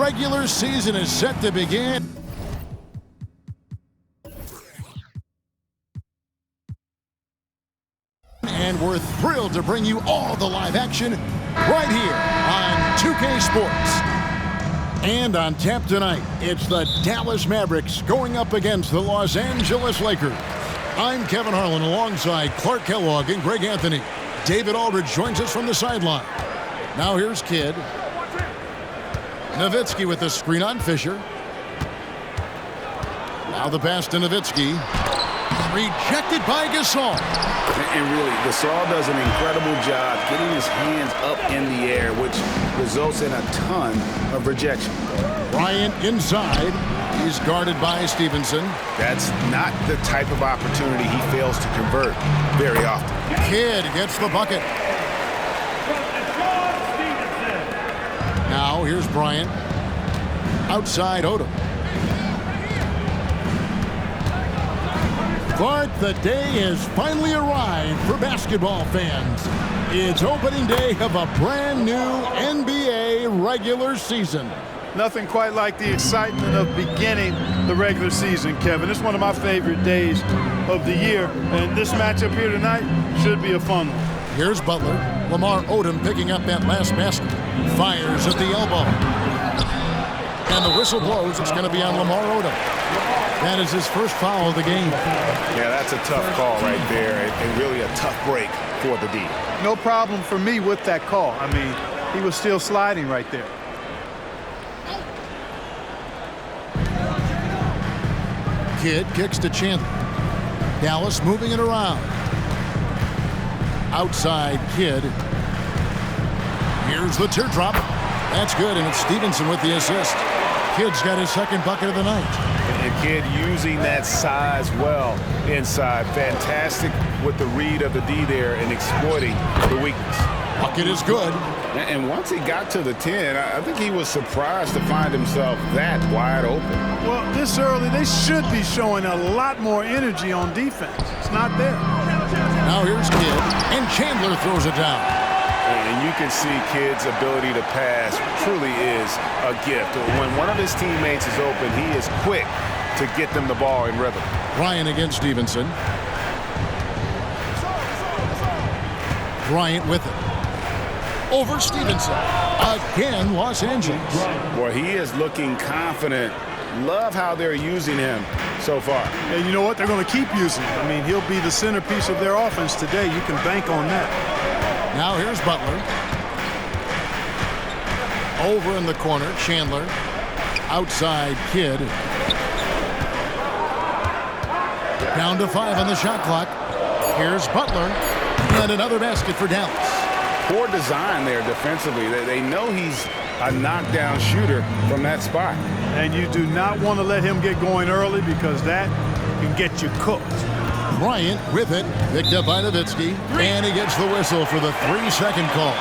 regular season is set to begin. And we're thrilled to bring you all the live action right here on 2K Sports. And on tap tonight, it's the Dallas Mavericks going up against the Los Angeles Lakers. I'm Kevin Harlan alongside Clark Kellogg and Greg Anthony. David Aldridge joins us from the sideline. Now here's Kidd. Nowitzki with the screen on Fisher. Now the pass to Nowitzki. Rejected by Gasol. And really, Gasol does an incredible job getting his hands up in the air, which results in a ton of rejection. Bryant inside. He's guarded by Stevenson. That's not the type of opportunity he fails to convert very often. Kidd gets the bucket. Now here's Bryant. Outside Odom. But the day has finally arrived for basketball fans. It's opening day of a brand new NBA regular season. Nothing quite like the excitement of beginning the regular season, Kevin. It's one of my favorite days of the year, and this matchup here tonight should be a fun one. Here's Butler. Lamar Odom picking up that last basket. Fires at the elbow. And the whistle blows. It's going to be on Lamar Odom. That is his first foul of the game. Yeah, that's a tough call right there, and really a tough break for the D. No problem for me with that call. I mean, he was still sliding right there. Kidd kicks to Chandler. Dallas moving it around. Outside Kidd. Here's the teardrop. That's good, and it's Stevenson with the assist. Kidd's got his second bucket of the night. And Kidd using that size well inside. Fantastic with the read of the D there and exploiting the weakness. Bucket is good. And once he got to the 10, I think he was surprised to find himself that wide open. Well, this early, they should be showing a lot more energy on defense. It's not there. Now here's Kidd, and Chandler throws it down. And you can see Kidd's ability to pass truly is a gift. When one of his teammates is open, he is quick to get them the ball in rhythm. Bryant against Stevenson. Bryant with it. Over Stevenson. Again, Los Angeles. Boy, he is looking confident. Love how they're using him so far. And you know what? They're going to keep using him. I mean, he'll be the centerpiece of their offense today. You can bank on that. Now here's Butler. Over in the corner, Chandler. Outside, Kidd. Down to 5 on the shot clock. Here's Butler. And another basket for Dallas. Poor design there defensively. They know he's a knockdown shooter from that spot. And you do not want to let him get going early because that can get you cooked. Bryant with it, picked up by Nowitzki, and he gets the whistle for the 3-second call.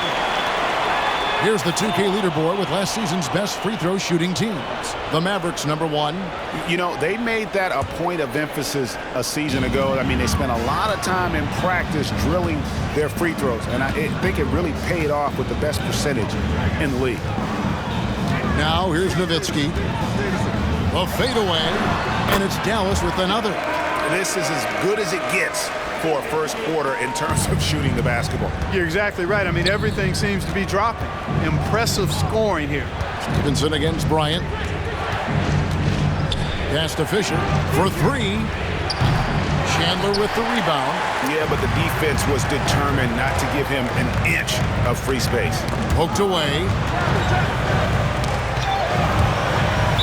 Here's the 2K leaderboard with last season's best free throw shooting teams. The Mavericks, #1. You know, they made that a point of emphasis a season ago. I mean, they spent a lot of time in practice drilling their free throws, and I think it really paid off with the best percentage in the league. Now here's Nowitzki. A fadeaway, and it's Dallas with another. This is as good as it gets for a first quarter in terms of shooting the basketball. You're exactly right. I mean, everything seems to be dropping. Impressive scoring here. Stevenson against Bryant. Pass to Fisher for 3. Chandler with the rebound. Yeah, but the defense was determined not to give him an inch of free space. Poked away.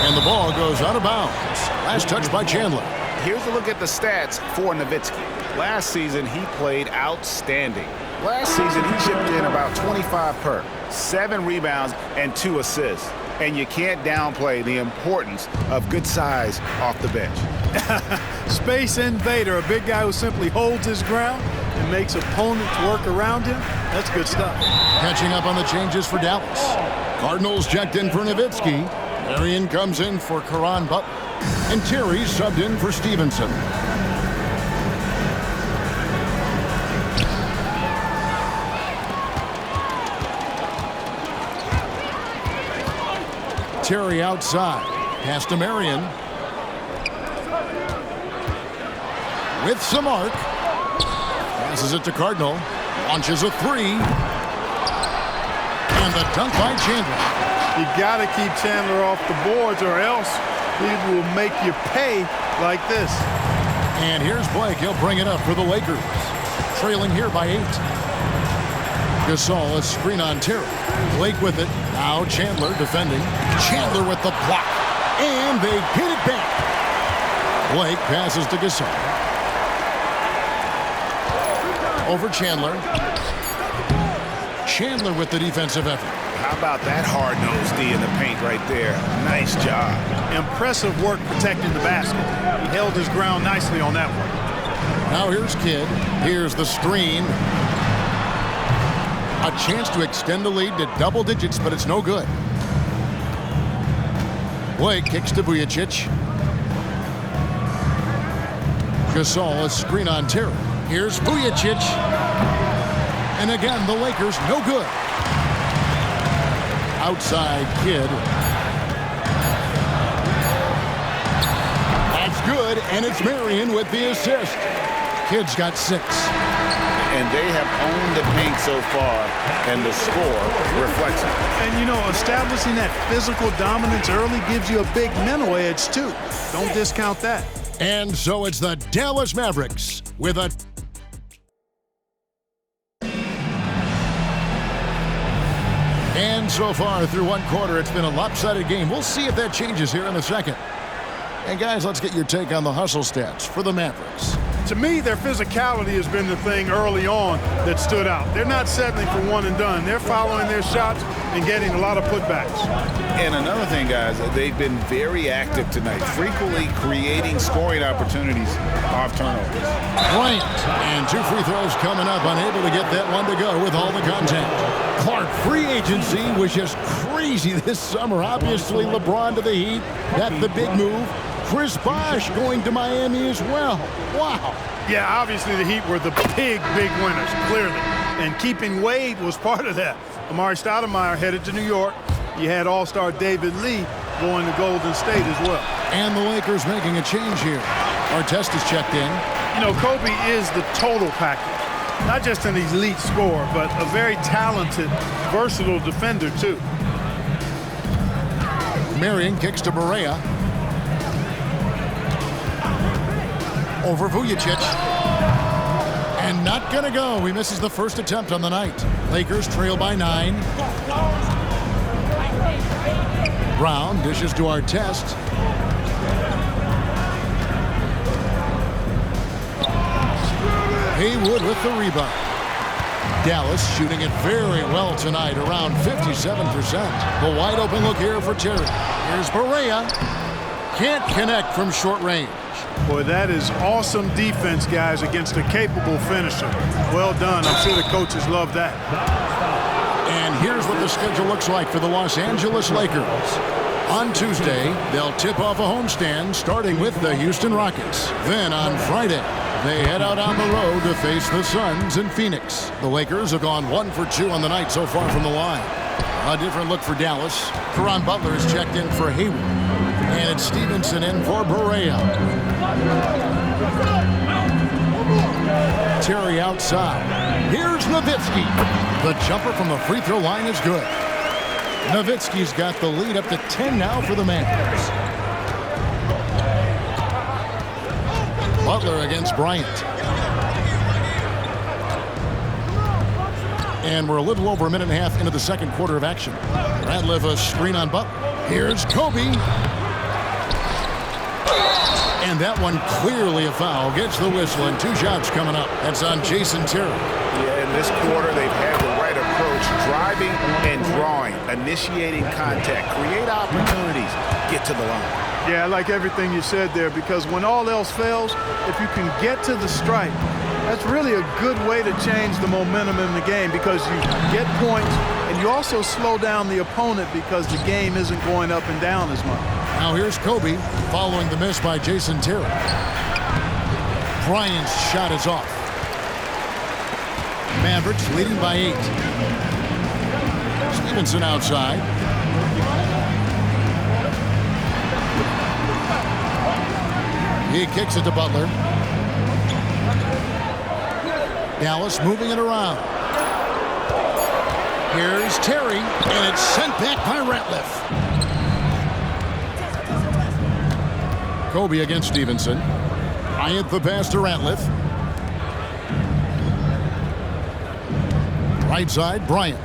And the ball goes out of bounds. Last touch by Chandler. Here's a look at the stats for Nowitzki. Last season, he played outstanding. Last season, he chipped in about 25 per, 7 rebounds, and 2 assists. And you can't downplay the importance of good size off the bench. Space invader, a big guy who simply holds his ground and makes opponents work around him. That's good stuff. Catching up on the changes for Dallas. Cardinals checked in for Nowitzki. Marion comes in for Caron Butler. And Terry subbed in for Stevenson. Terry outside. Pass to Marion. With some arc. Passes it to Cardinal. Launches a three. And the dunk by Chandler. You got to keep Chandler off the boards or else he will make you pay like this. And here's Blake. He'll bring it up for the Lakers. Trailing here by 8. Gasol, a screen on Terry. Blake with it. Now Chandler defending. Chandler with the block. And they get it back. Blake passes to Gasol. Over Chandler. Chandler with the defensive effort. How about that hard-nosed D in the paint right there? Nice job. Impressive work protecting the basket. He held his ground nicely on that one. Now here's Kidd. Here's the screen. A chance to extend the lead to double digits, but it's no good. Blake kicks to Vujacic. Gasol, a screen on Terry. Here's Vujacic. And again, the Lakers no good. Outside Kidd. That's good, and it's Marion with the assist. Kidd's got 6. And they have owned the paint so far, and the score reflects it. And, you know, establishing that physical dominance early gives you a big mental edge, too. Don't discount that. And so it's the Dallas Mavericks with a... And so far through one quarter, it's been a lopsided game. We'll see if that changes here in a second. And guys, let's get your take on the hustle stats for the Mavericks. To me, their physicality has been the thing early on that stood out. They're not settling for one and done. They're following their shots and getting a lot of putbacks. And another thing, guys, they've been very active tonight, frequently creating scoring opportunities off turnovers. Bryant, and 2 free throws coming up, unable to get that one to go with all the contact. Clark, free agency was just crazy this summer. Obviously, LeBron to the Heat. That's the big move. Chris Bosh going to Miami as well. Wow. Yeah, obviously the Heat were the big winners, clearly. And keeping Wade was part of that. Amari Stoudemire headed to New York. You had all-star David Lee going to Golden State as well. And the Lakers making a change here. Artest is checked in. You know, Kobe is the total package. Not just an elite scorer, but a very talented, versatile defender, too. Marion kicks to Barea. Over Vujacic. And not going to go. He misses the first attempt on the night. Lakers trail by 9. Brown dishes to Artest. Haywood with the rebound. Dallas shooting it very well tonight, around 57%. The wide open look here for Terry. Here's Barea. Can't connect from short range. Boy, that is awesome defense, guys, against a capable finisher. Well done. I'm sure the coaches love that. And here's what the schedule looks like for the Los Angeles Lakers. On Tuesday, they'll tip off a homestand, starting with the Houston Rockets. Then on Friday, they head out on the road to face the Suns in Phoenix. The Lakers have gone 1 for 2 on the night so far from the line. A different look for Dallas. Caron Butler is checked in for Haywood. And it's Stevenson in for Barea. Terry outside. Here's Nowitzki. The jumper from the free throw line is good. Nowitzki's got the lead up to 10 now for the Mavericks. Butler against Bryant. And we're a little over a minute and a half into the second quarter of action. Radliff a screen on Butler. Here's Kobe. And that one clearly a foul. Gets the whistle, and 2 shots coming up. That's on Jason Terry. Yeah, in this quarter, they've had the right approach, driving and drawing, initiating contact, create opportunities, get to the line. Yeah, I like everything you said there, because when all else fails, if you can get to the stripe, that's really a good way to change the momentum in the game, because you get points and you also slow down the opponent because the game isn't going up and down as much. Now here's Kobe following the miss by Jason Terry. Bryant's shot is off. Mavericks leading by 8. He kicks it to Butler. Dallas moving it around. Here's Terry, and it's sent back by Ratliff. Kobe against Stevenson. Bryant the pass to Ratliff. Right side, Bryant.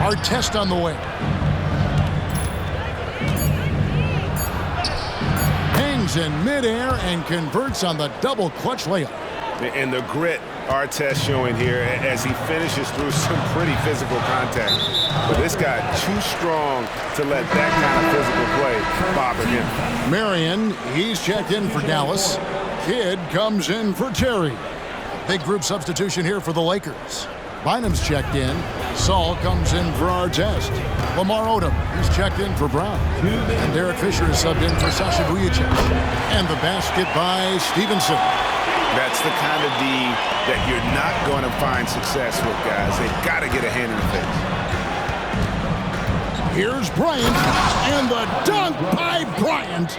Artest on the way. Hangs in midair and converts on the double clutch layup. And the grit Artest showing here as he finishes through some pretty physical contact. But this guy too strong to let that kind of physical play bother him. Marion, he's checked in for Dallas. Kidd comes in for Terry. Big group substitution here for the Lakers. Bynum's checked in. Saul comes in for Artest. Lamar Odom, he's checked in for Brown. And Derek Fisher is subbed in for Sasha Vujacic. And the basket by Stevenson. That's the kind of D that you're not going to find success with, guys. They've got to get a hand in the face. Here's Bryant, and the dunk by Bryant.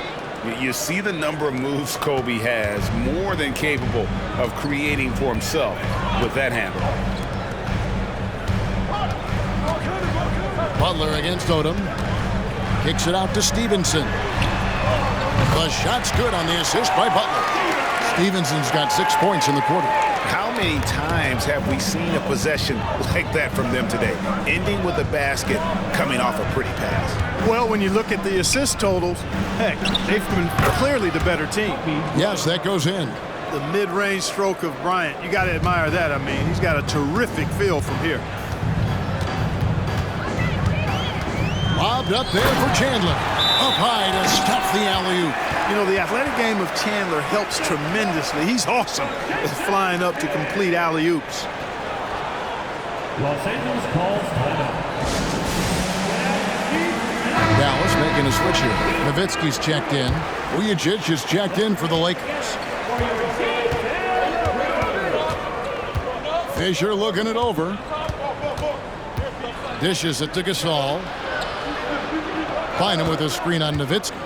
You see the number of moves Kobe has, more than capable of creating for himself with that handle. Butler against Odom. Kicks it out to Stevenson. The shot's good on the assist by Butler. Stevenson's got 6 points in the quarter. How many times have we seen a possession like that from them today, ending with a basket coming off a pretty pass? Well, when you look at the assist totals, heck, they've been clearly the better team. Yes, that goes in. The mid-range stroke of Bryant, you got to admire that. I mean, he's got a terrific feel from here. Lobbed up there for Chandler. Up high to stuff the alley-oop. You know, the athletic game of Chandler helps tremendously. He's awesome at flying up to complete alley-oops. Los Angeles calls timeout. Dallas making a switch here. Nowitzki's checked in. Vujacic is checked in for the Lakers. Fisher looking it over. Dishes it to Gasol. Bynum with a screen on Nowitzki.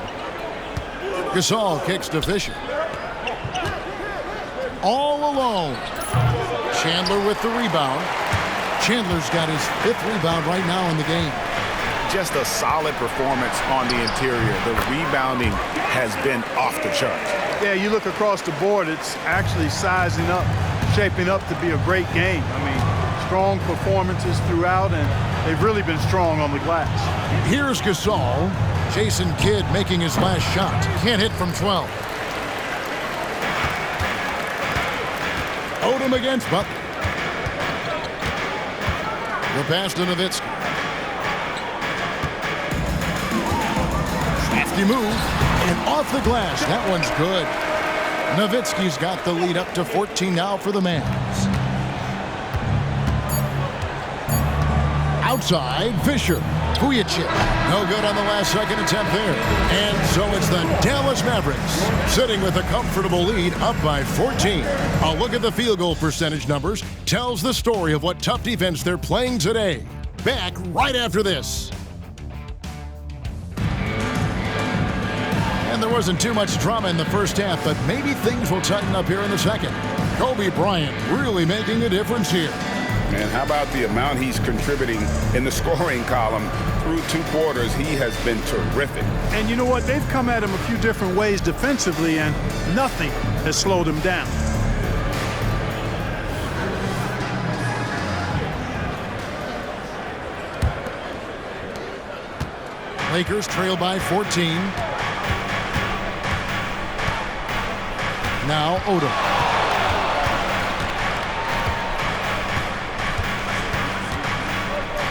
Gasol kicks to Fisher. All alone. Chandler with the rebound. Chandler's got his 5th rebound right now in the game. Just a solid performance on the interior. The rebounding has been off the charts. Yeah, you look across the board, it's actually sizing up, shaping up to be a great game. I mean, strong performances throughout, and they've really been strong on the glass. Here's Gasol. Jason Kidd making his last shot. Can't hit from 12. Odom against Butler. The pass to Nowitzki. Crafty move. And off the glass. That one's good. Nowitzki's got the lead up to 14 now for the Mavs. Outside, Fisher. Vujacic. No good on the last second attempt there. And so it's the Dallas Mavericks sitting with a comfortable lead up by 14. A look at the field goal percentage numbers tells the story of what tough defense they're playing today. Back right after this. And there wasn't too much drama in the first half, but maybe things will tighten up here in the second. Kobe Bryant really making a difference here. Man, how about the amount he's contributing in the scoring column through 2 quarters? He has been terrific. And you know what? They've come at him a few different ways defensively, and nothing has slowed him down. Lakers trail by 14. Now Odom.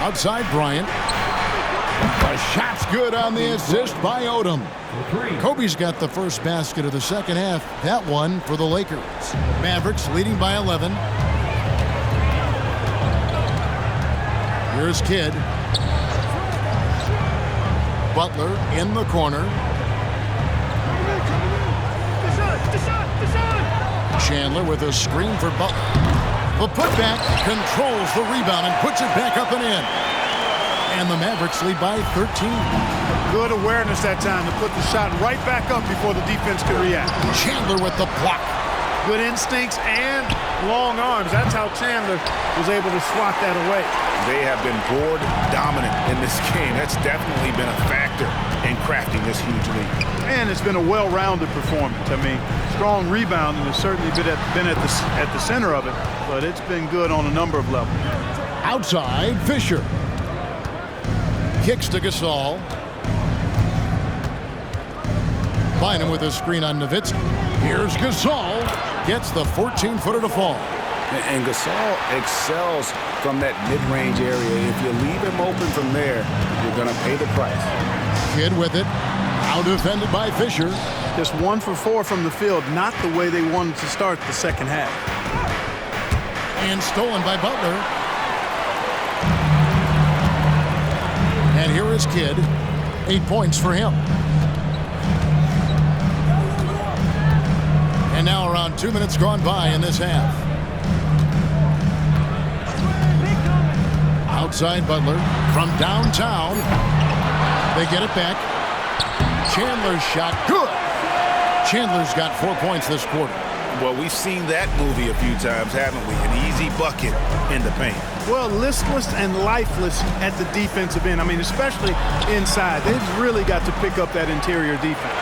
Outside Bryant. The shot's good on the assist by Odom. Kobe's got the first basket of the second half. That one for the Lakers. Mavericks leading by 11. Here's Kidd. Butler in the corner. Chandler with a screen for Butler. The putback controls the rebound and puts it back up and in. And the Mavericks lead by 13. Good awareness that time to put the shot right back up before the defense could react. Chandler with the block. Good instincts and long arms. That's how Chandler was able to swat that away. They have been board dominant in this game. That's definitely been a factor in crafting this huge lead. And it's been a well-rounded performance. I mean, strong rebounding has certainly been at the center of it, but it's been good on a number of levels. Outside, Fisher. Kicks to Gasol. Bynum with a screen on Nowitzki. Here's Gasol. Gets the 14-footer to fall. And Gasol excels from that mid-range area. If you leave him open from there, you're going to pay the price. Kidd with it. Now defended by Fisher. Just 1 for 4 from the field, not the way they wanted to start the second half. And stolen by Butler. And here is Kidd. 8 points for him. And now around 2 minutes gone by in this half. Outside Butler from downtown. They get it back. Chandler's shot, good. Chandler's got 4 points this quarter. Well, we've seen that movie a few times, haven't we? An easy bucket in the paint. Well, listless and lifeless at the defensive end. I mean, especially inside. They've really got to pick up that interior defense.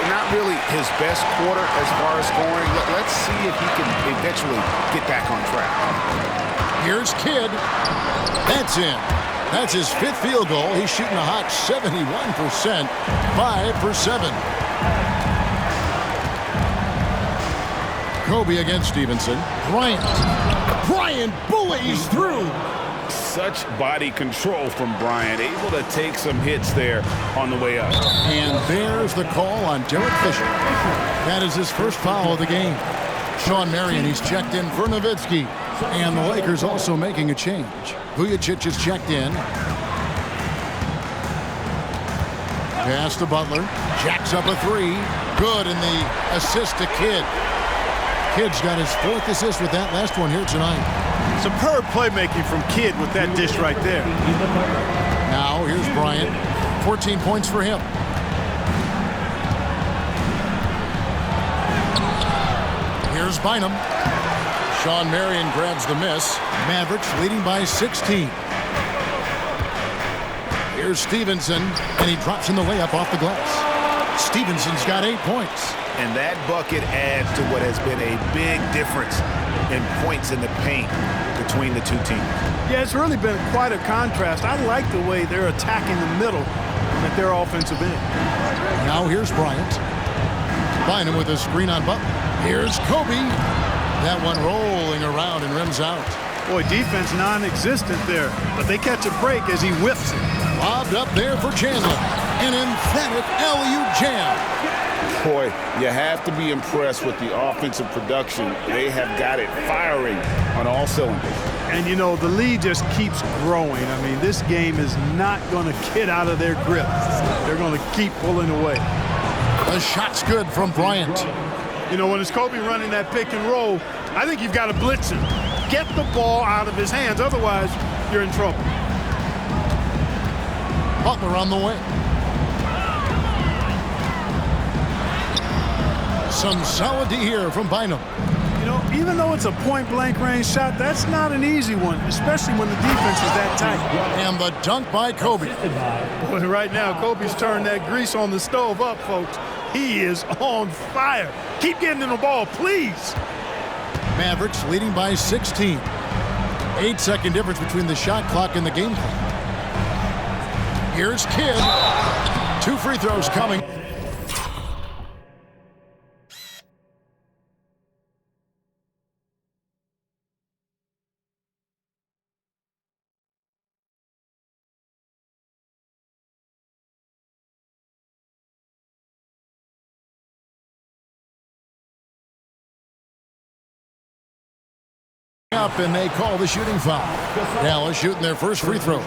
Not really his best quarter as far as scoring. Let's see if he can eventually get back on track. Here's Kidd. That's in. That's his 5th field goal. He's shooting a hot 71%. 5 for 7. Kobe against Stevenson. Bryant bullies through. Such body control from Bryant, able to take some hits there on the way up. And there's the call on Derek Fisher. That is his first foul of the game. Sean Marion, he's checked in for Nowitzki. And the Lakers also making a change. Vujacic is checked in. Pass to Butler. Jacks up a 3. Good, and the assist to Kidd. Kidd's got his 4th assist with that last one here tonight. Superb playmaking from Kidd with that dish right there. Now here's Bryant. 14 points for him. Here's Bynum. Sean Marion grabs the miss. Mavericks leading by 16. Here's Stevenson, and he drops in the layup off the glass. Stevenson's got 8 points. And that bucket adds to what has been a big difference in points in the paint between the two teams. Yeah, it's really been quite a contrast. I like the way they're attacking the middle at their offensive end. Now here's Bryant. Bynum with a screen on Butler. Here's Kobe. That one rolling around and rims out. Boy, defense non-existent there, but they catch a break as he whips it. Lobbed up there for Chandler. An emphatic alley-oop jam. Boy, you have to be impressed with the offensive production. They have got it firing on all cylinders. And, you know, the lead just keeps growing. I mean, this game is not going to get out of their grip. They're going to keep pulling away. The shot's good from Bryant. You know, when it's Kobe running that pick and roll, I think you've got to blitz him. Get the ball out of his hands. Otherwise, you're in trouble. Butler on the way. Some solid D here from Bynum. You know, even though it's a point-blank range shot, that's not an easy one, especially when the defense is that tight. And the dunk by Kobe. Boy, right now, Kobe's turned that grease on the stove up, folks. He is on fire. Keep getting in the ball, please. Mavericks leading by 16. 8-second difference between the shot clock and the game clock. Here's Kidd. 2 free throws coming. Up, and they call the shooting foul. Dallas shooting their first free throws.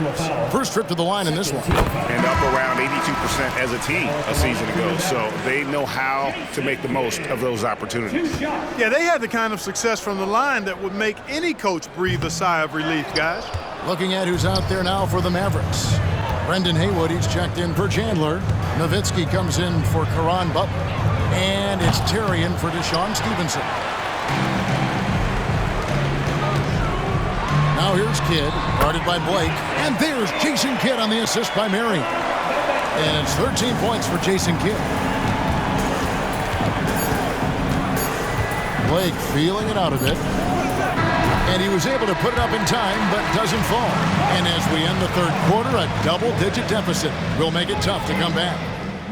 First trip to the line in this one. And up around 82% as a team a season ago. So they know how to make the most of those opportunities. Yeah, they had the kind of success from the line that would make any coach breathe a sigh of relief, guys. Looking at who's out there now for the Mavericks. Brendan Haywood, he's checked in for Chandler. Nowitzki comes in for Caron Butler. And it's Terry in for Deshaun Stevenson. Now here's Kidd, guarded by Blake. And there's Jason Kidd on the assist by Marion. And it's 13 points for Jason Kidd. Blake feeling it out a bit. And he was able to put it up in time, but doesn't fall. And as we end the third quarter, a double-digit deficit will make it tough to come back.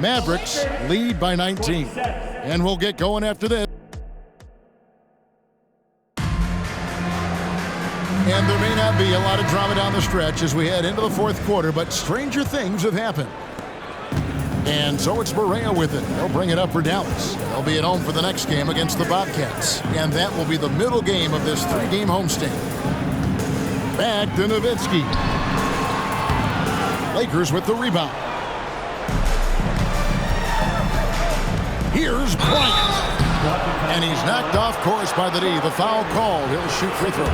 Mavericks lead by 19. And we'll get going after this. And there may not be a lot of drama down the stretch as we head into the fourth quarter, but stranger things have happened. And so it's Berea with it. They'll bring it up for Dallas. They'll be at home for the next game against the Bobcats. And that will be the middle game of this three-game homestand. Back to Nowitzki. Lakers with the rebound. Here's Bryant. And he's knocked off course by the D. The foul called. He'll shoot free throws.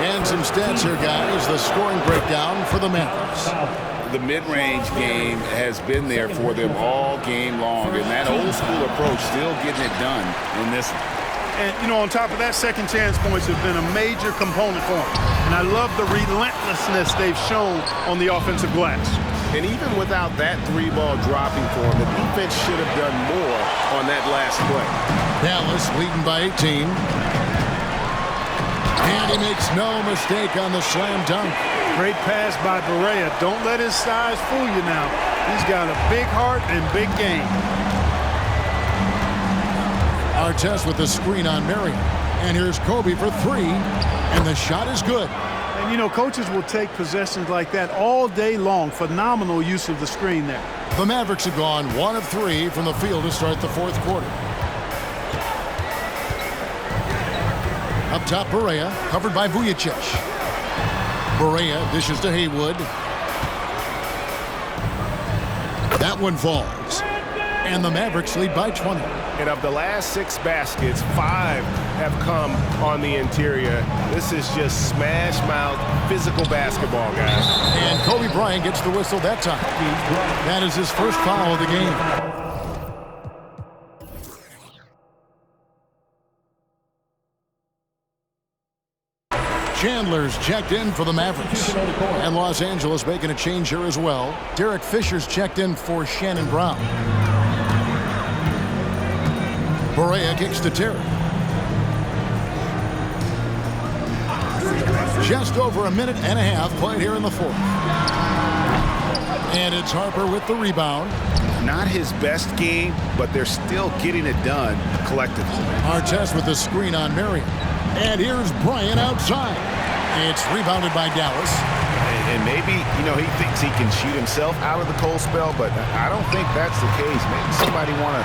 And some stats here, guys. The scoring breakdown for the Mavericks. The mid-range game has been there for them all game long, and that old-school approach still getting it done in this one. And, you know, on top of that, second chance points have been a major component for them. And I love the relentlessness they've shown on the offensive glass. And even without that three-ball dropping for them, the defense should have done more on that last play. Dallas leading by 18. And he makes no mistake on the slam dunk. Great pass by Berea. Don't let his size fool you now. He's got a big heart and big game. Artest with the screen on Marion. And here's Kobe for three. And the shot is good. And, you know, coaches will take possessions like that all day long. Phenomenal use of the screen there. The Mavericks have gone 1 of 3 from the field to start the fourth quarter. Up top, Berea, covered by Vujacic. Berea dishes to Haywood. That one falls. And the Mavericks lead by 20. And of the last 6 baskets, 5 have come on the interior. This is just smash-mouth physical basketball, guys. And Kobe Bryant gets the whistle that time. That is his first foul of the game. Chandler's checked in for the Mavericks. And Los Angeles making a change here as well. Derek Fisher's checked in for Shannon Brown. Berea kicks to Terry. Just over a minute and a half played here in the fourth. And it's Harper with the rebound. Not his best game, but they're still getting it done collectively. Artest with the screen on Marion. And here's Bryant outside. It's rebounded by Dallas. And maybe, you know, he thinks he can shoot himself out of the cold spell, but I don't think that's the case. Maybe somebody want to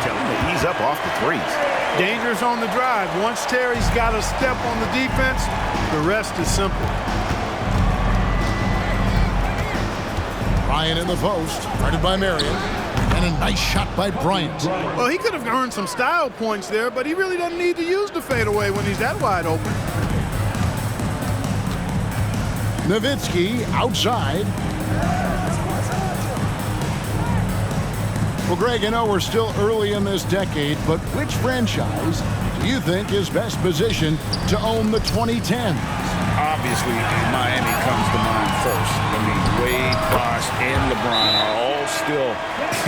tell him to ease up off the threes. Dangerous on the drive. Once Terry's got a step on the defense, the rest is simple. Bryant in the post, guarded by Marion. And a nice shot by Bryant. Well, he could have earned some style points there, but he really doesn't need to use the fadeaway when he's that wide open. Nowitzki outside. Well, Greg, I know we're still early in this decade, but which franchise do you think is best positioned to own the 2010s? Obviously, Miami comes to mind first. I mean, Wade, Bosh, and LeBron are all still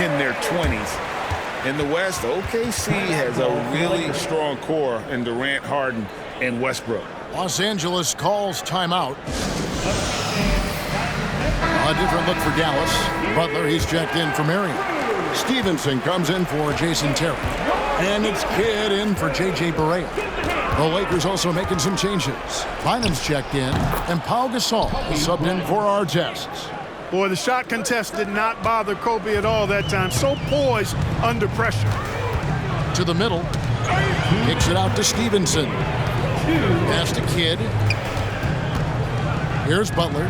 in their 20s. In the West, OKC has a really strong core in Durant, Harden, and Westbrook. Los Angeles calls timeout. A different look for Dallas. Butler, he's checked in for Marion. Stevenson comes in for Jason Terry. And it's Kidd in for J.J. Berea. The Lakers also making some changes. Bynum's checked in, and Pau Gasol is subbed in for Artest. Boy, the shot contest did not bother Kobe at all that time. So poised under pressure. To the middle. Kicks it out to Stevenson. Pass to Kidd. Here's Butler.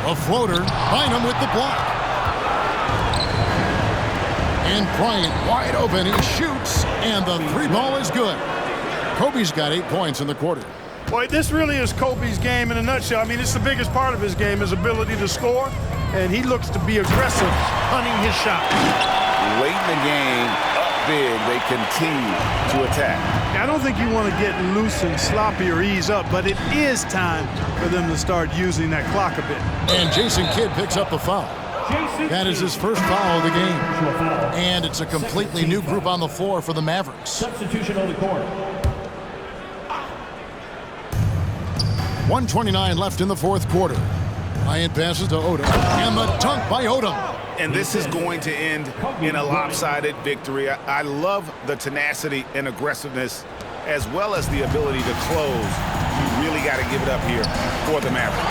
A floater. Bynum with the block. And Bryant wide open. He shoots, and the three ball is good. Kobe's got 8 points in the quarter. Boy, this really is Kobe's game in a nutshell. I mean, it's the biggest part of his game, his ability to score, and he looks to be aggressive, hunting his shot. Late in the game, up big, they continue to attack. Now, I don't think you want to get loose and sloppy or ease up, but it is time for them to start using that clock a bit. And Jason Kidd picks up the foul. That is his first foul of the game. And it's a completely new group on the floor for the Mavericks. Substitution on the court. 1:29 left in the fourth quarter. Bryant passes to Odom, and the dunk by Odom. And this is going to end in a lopsided victory. I love the tenacity and aggressiveness, as well as the ability to close. You really got to give it up here for the Mavericks.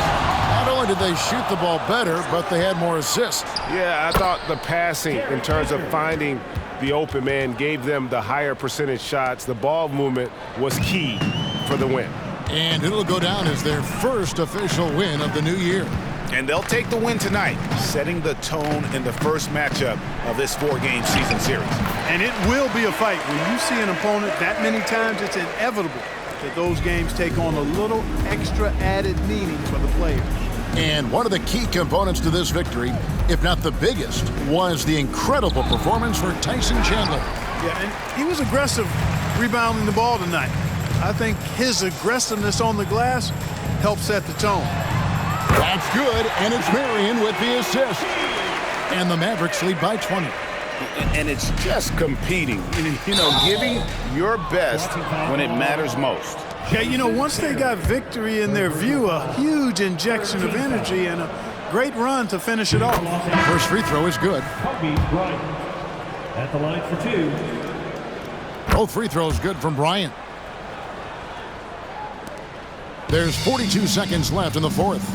Not only did they shoot the ball better, but they had more assists. Yeah, I thought the passing in terms of finding the open man gave them the higher percentage shots. The ball movement was key for the win. And it'll go down as their first official win of the new year. And they'll take the win tonight, setting the tone in the first matchup of this 4-game season series. And it will be a fight. When you see an opponent that many times, it's inevitable that those games take on a little extra added meaning for the players. And one of the key components to this victory, if not the biggest, was the incredible performance for Tyson Chandler. Yeah, and he was aggressive rebounding the ball tonight. I think his aggressiveness on the glass helped set the tone. That's good, and it's Marion with the assist. And the Mavericks lead by 20. And it's just competing, you know, giving your best when it matters most. Yeah, you know, once they got victory in their view, a huge injection of energy and a great run to finish it off. First free throw is good. Kobe Bryant at the line for 2. Both free throws good from Bryant. There's 42 seconds left in the fourth.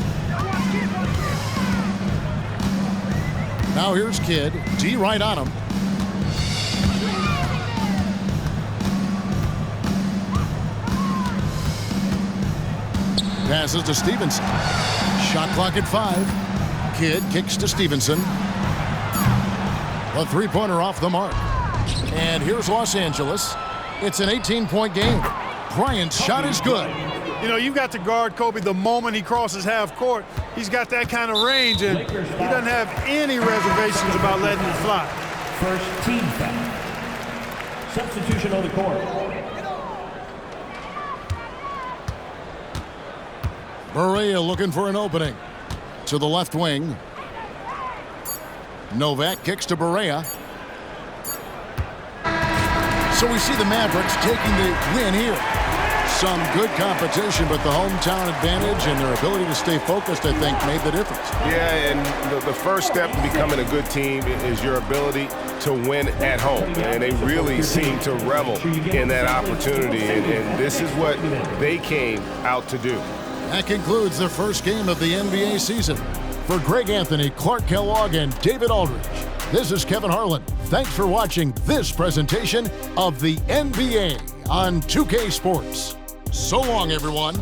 Now here's Kidd. D right on him. Passes to Stevenson. Shot clock at 5. Kidd kicks to Stevenson. A three-pointer off the mark. And here's Los Angeles. It's an 18-point game. Bryant's shot is good. You know, you've got to guard Kobe the moment he crosses half court. He's got that kind of range, and he doesn't have any reservations about letting it fly. First team foul. Substitution on the court. Barea looking for an opening. To the left wing. Novak kicks to Barea. So we see the Mavericks taking the win here. Some good competition, but the hometown advantage and their ability to stay focused, I think, made the difference. Yeah, and the first step to becoming a good team is your ability to win at home. And they really seem to revel in that opportunity, and this is what they came out to do. That concludes the first game of the NBA season. For Greg Anthony, Clark Kellogg, and David Aldridge, this is Kevin Harlan. Thanks for watching this presentation of the NBA on 2K Sports. So long, everyone.